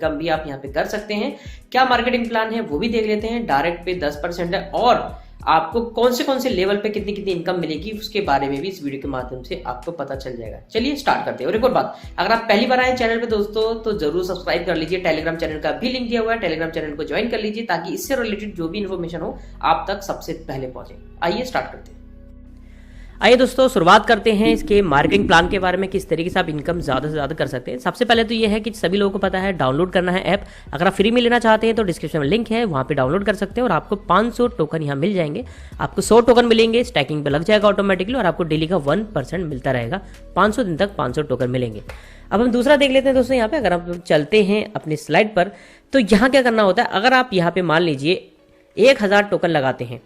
कम भी आप यहाँ पे कर सकते हैं। क्या मार्केटिंग प्लान है वो भी देख लेते हैं। डायरेक्ट पे 10% है और आपको कौन से लेवल पे कितनी कितनी इनकम मिलेगी उसके बारे में भी इस वीडियो के माध्यम से आपको पता चल जाएगा। चलिए स्टार्ट करते हैं। और एक और बात, अगर आप पहली बार आए चैनल पे दोस्तों तो जरूर सब्सक्राइब कर लीजिए। टेलीग्राम चैनल का भी लिंक दिया हुआ है, टेलीग्राम चैनल को ज्वाइन कर लीजिए ताकि इससे रिलेटेड जो भी इन्फॉर्मेशन हो आप तक सबसे पहले पहुंचे। आइए स्टार्ट करते हैं। आइए दोस्तों शुरुआत करते हैं इसके मार्केटिंग प्लान के बारे में, किस तरीके से आप इनकम ज़्यादा से ज़्यादा कर सकते हैं। सबसे पहले तो ये है कि सभी लोगों को पता है डाउनलोड करना है ऐप। अगर आप फ्री में लेना चाहते हैं तो डिस्क्रिप्शन में लिंक है, वहाँ पे डाउनलोड कर सकते हैं और आपको 500 टोकन यहाँ मिल जाएंगे। आपको 100 टोकन मिलेंगे, स्टैकिंग पे लग जाएगा ऑटोमेटिकली और आपको डेली का 1% मिलता रहेगा। 500 दिन तक 500 टोकन मिलेंगे। अब हम दूसरा देख लेते हैं दोस्तों। यहाँ पे अगर आप चलते हैं अपनी स्लाइड पर तो यहाँ क्या करना होता है, अगर आप यहाँ पे मान लीजिए 1000 टोकन लगाते हैं,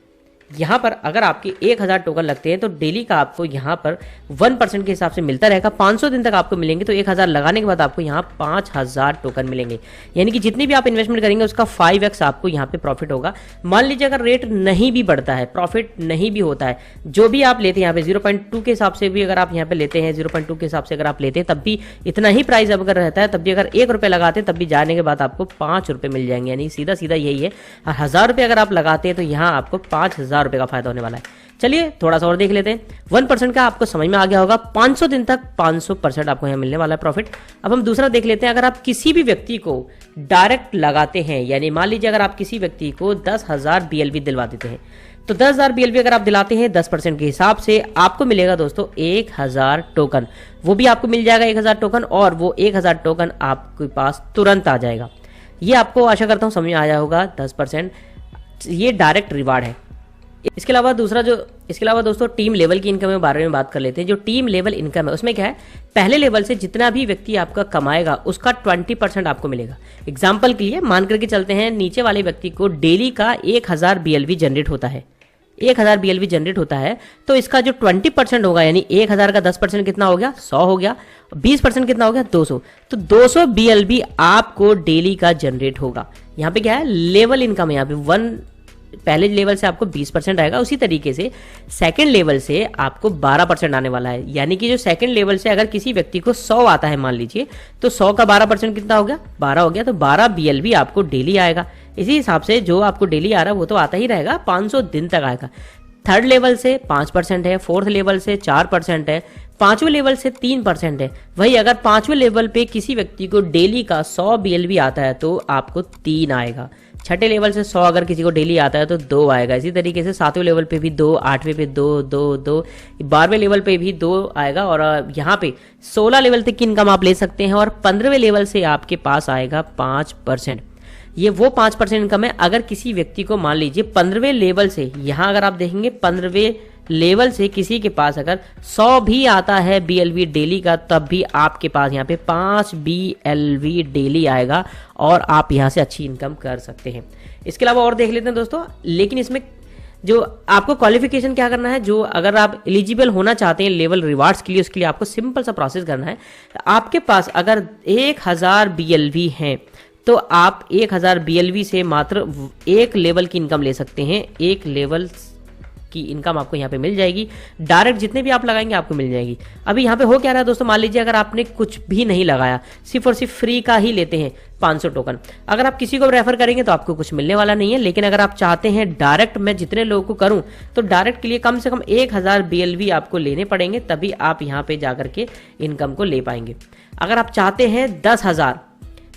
यहाँ पर अगर आपके 1000 टोकन लगते हैं तो डेली का आपको यहाँ पर 1% के हिसाब से मिलता रहेगा। 500 दिन तक आपको मिलेंगे तो 1000 लगाने के बाद आपको यहाँ 5000 टोकन मिलेंगे। यानी कि जितनी भी आप इन्वेस्टमेंट करेंगे उसका 5x आपको यहाँ पे प्रॉफिट होगा। मान लीजिए अगर रेट नहीं भी बढ़ता है, प्रॉफिट नहीं भी होता है, जो भी आप लेते हैं यहाँ पे 0.2 के हिसाब से भी अगर आप यहाँ पे लेते हैं, 0.2 के हिसाब से अगर आप लेते हैं तब भी इतना ही प्राइस अगर रहता है, तब भी अगर 1 रुपये लगाते हैं तब भी जाने के बाद आपको 5 रुपये मिल जाएंगे। यानी सीधा सीधा यही है। 1000 रुपये अगर आप लगाते हैं तो यहाँ आपको 5000 रुपये का फायदा होने वाला है। चलिए थोड़ा सा और देख लेते हैं। 1% का आपको समझ में आ गया होगा। 500 दिन तक 500% आपको यहाँ मिलने वाला है प्रॉफिट। अब हम दूसरा देख लेते हैं। अगर आप किसी भी व्यक्ति को डायरेक्ट लगाते हैं, यानी मान लीजिए अगर आप किसी व्यक्ति को 10,000 BLV दिलवा देते हैं तो 10,000 BLV अगर आप दिलाते हैं 10% के हिसाब से आपको मिलेगा दोस्तों 1000 टोकन। वो भी आपको मिल जाएगा 1000 टोकन और वो 1000 टोकन आपके पास तुरंत आ जाएगा। ये आपको आशा करता हूँ समझ में आया होगा। 10% ये डायरेक्ट रिवार्ड है। इसके अलावा दोस्तों टीम लेवल की इनकम के बारे में बात कर लेते हैं। जो टीम लेवल इनकम है उसमें क्या है, पहले लेवल से जितना भी व्यक्ति आपका कमाएगा उसका 20% आपको मिलेगा। एग्जाम्पल के लिए मान करके चलते हैं, नीचे वाले व्यक्ति को डेली का 1000 BLV जनरेट होता है। 1000 BLV जनरेट होता है तो इसका जो 20% होगा, यानी 1000 का 10% कितना हो गया, 100 हो गया। 20% कितना हो गया, 200। तो 200 BLV आपको डेली का जनरेट होगा। यहाँ पे क्या है, लेवल इनकम है। यहाँ पे पहले लेवल से आपको 20% आएगा, उसी तरीके से सेकंड लेवल से आपको 12% आने वाला है। यानी कि जो सेकंड लेवल से अगर किसी व्यक्ति को 100 आता है मान लीजिए, तो 100 का 12% कितना हो गया, 12 हो गया। तो 12 BLV आपको डेली आएगा। इसी हिसाब से जो आपको डेली आ रहा है वो तो आता ही रहेगा, 500 दिन तक आएगा। थर्ड लेवल से 5% है, फोर्थ लेवल से 4% है, 5वें लेवल से 3% है। वही अगर 5वें लेवल पे किसी व्यक्ति को डेली का 100 BLV आता है तो आपको 3 आएगा। छठे लेवल से 100 अगर किसी को डेली आता है तो 2 आएगा। इसी तरीके से 7वें लेवल पे भी 2, 8वें पे 2, 2, 2, 12वें लेवल पे भी 2 आएगा। और यहाँ पे 16 लेवल तक की इनकम आप ले सकते हैं और 15वें लेवल से आपके पास आएगा 5%। ये वो 5% इनकम है। अगर किसी व्यक्ति को मान लीजिए 15वें लेवल से, यहाँ अगर आप देखेंगे 15वें लेवल से किसी के पास अगर 100 भी आता है BLV डेली का, तब भी आपके पास यहाँ पे 5 BLV डेली आएगा और आप यहाँ से अच्छी इनकम कर सकते हैं। इसके अलावा और देख लेते हैं दोस्तों। लेकिन इसमें जो आपको क्वालिफिकेशन क्या करना है, जो अगर आप एलिजिबल होना चाहते हैं लेवल रिवार्ड्स के लिए, उसके लिए आपको सिंपल सा प्रोसेस करना है। आपके पास अगर 1000 BLV हैं तो आप 1000 BLV से मात्र 1 लेवल की इनकम ले सकते हैं। 1 लेवल की इनकम आपको यहाँ पे मिल जाएगी। डायरेक्ट जितने भी आप लगाएंगे आपको मिल जाएगी। अभी यहाँ पे हो क्या रहा है दोस्तों, मान लीजिए अगर आपने कुछ भी नहीं लगाया, सिर्फ और सिर्फ फ्री का ही लेते हैं 500 टोकन, अगर आप किसी को रेफर करेंगे तो आपको कुछ मिलने वाला नहीं है। लेकिन अगर आप चाहते हैं डायरेक्ट मैं जितने लोगों को करूं तो डायरेक्ट के लिए कम से कम 1000 BLV आपको लेने पड़ेंगे, तभी आप यहाँ पे जाकर के इनकम को ले पाएंगे। अगर आप चाहते हैं 10,000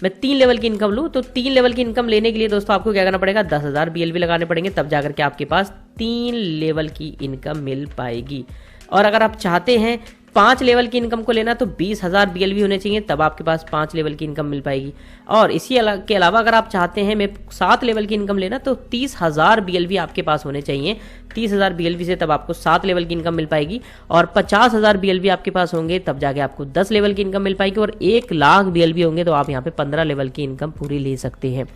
मैं 3 लेवल की इनकम लूँ तो 3 लेवल की इनकम लेने के लिए दोस्तों आपको क्या करना पड़ेगा, 10,000 BLV लगाने पड़ेंगे, तब जाकर के आपके पास 3 लेवल की इनकम मिल पाएगी। और अगर आप चाहते हैं 5 लेवल की इनकम को लेना तो 20,000 BLV होने चाहिए, तब आपके पास 5 लेवल की इनकम मिल पाएगी। और इसी के अलावा अगर आप चाहते हैं मैं 7 लेवल की इनकम लेना तो 30,000 BLV आपके पास होने चाहिए। 30,000 BLV से तब आपको 7 लेवल की इनकम मिल पाएगी। और 50,000 BLV आपके पास होंगे तब जाके आपको 10 लेवल की इनकम मिल पाएगी। और 1 लाख BLV होंगे तो आप यहाँ पे 15 लेवल की इनकम पूरी ले सकते हैं।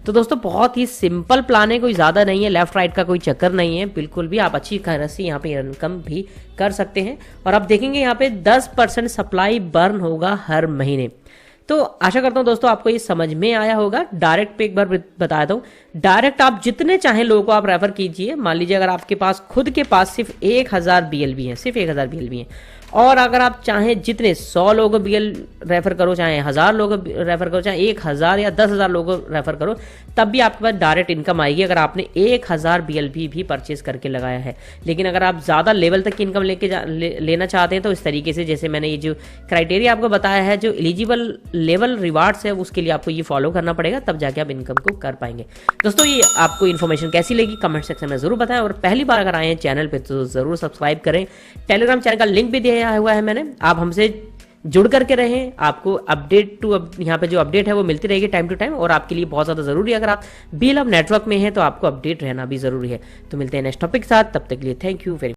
तो दोस्तों बहुत ही सिंपल प्लान है, कोई ज़्यादा नहीं है, लेफ्ट राइट का कोई चक्कर नहीं है, बिल्कुल भी आप अच्छी खासी यहाँ पे इनकम भी कर सकते हैं। और आप देखेंगे यहाँ पे 10% सप्लाई बर्न होगा हर महीने। तो आशा करता हूं दोस्तों आपको ये समझ में आया होगा। डायरेक्ट पे एक बार बता दूं, डायरेक्ट आप जितने चाहें लोगों को आप रेफर कीजिए। मान लीजिए अगर आपके पास खुद के पास सिर्फ 1000 BLV है, सिर्फ 1000 BLV है और अगर आप चाहें जितने 100 लोगों BL रेफर करो, चाहे 1000 लोग रेफर करो, चाहे 1000 या 10,000 लोगों रेफर करो, तब भी आपके पास डायरेक्ट इनकम आएगी अगर आपने 1000 BL भी परचेज करके लगाया है। लेकिन अगर आप ज़्यादा लेवल तक की इनकम लेना चाहते हैं तो इस तरीके से, जैसे मैंने ये जो क्राइटेरिया आपको बताया है, जो एलिजिबल लेवल रिवार्ड्स है, उसके लिए आपको ये फॉलो करना पड़ेगा, तब जाके आप इनकम को कर पाएंगे। दोस्तों, ये आपको इन्फॉर्मेशन कैसी लगी कमेंट सेक्शन में जरूर बताएं, और पहली बार अगर आए हैं चैनल पे तो जरूर सब्सक्राइब करें। टेलीग्राम चैनल का लिंक भी दिया हुआ है मैंने, आप हमसे जुड़ करके रहें। आपको यहाँ पे जो अपडेट है वो मिलती रहेगी टाइम टू टाइम, और आपके लिए बहुत ज़्यादा ज़रूरी है, अगर आप BLAB नेटवर्क में हैं तो आपको अपडेट रहना भी ज़रूरी है। तो मिलते हैं नेक्स्ट टॉपिक के साथ, तब तक के लिए थैंक यू वेरी मच।